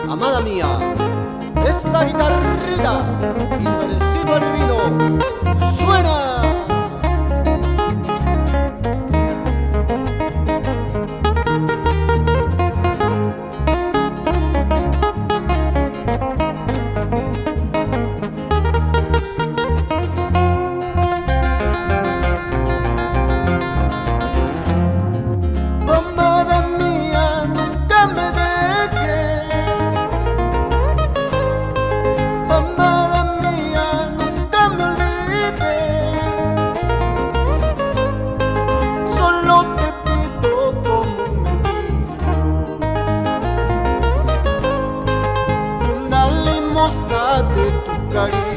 Amada mía, esa guitarrita y nuevecito al vino, ¡suena! Amada mía, nunca me dejes. Amada mía, nunca me olvides. Solo te pido como un mendigo una limosna de tu cariño.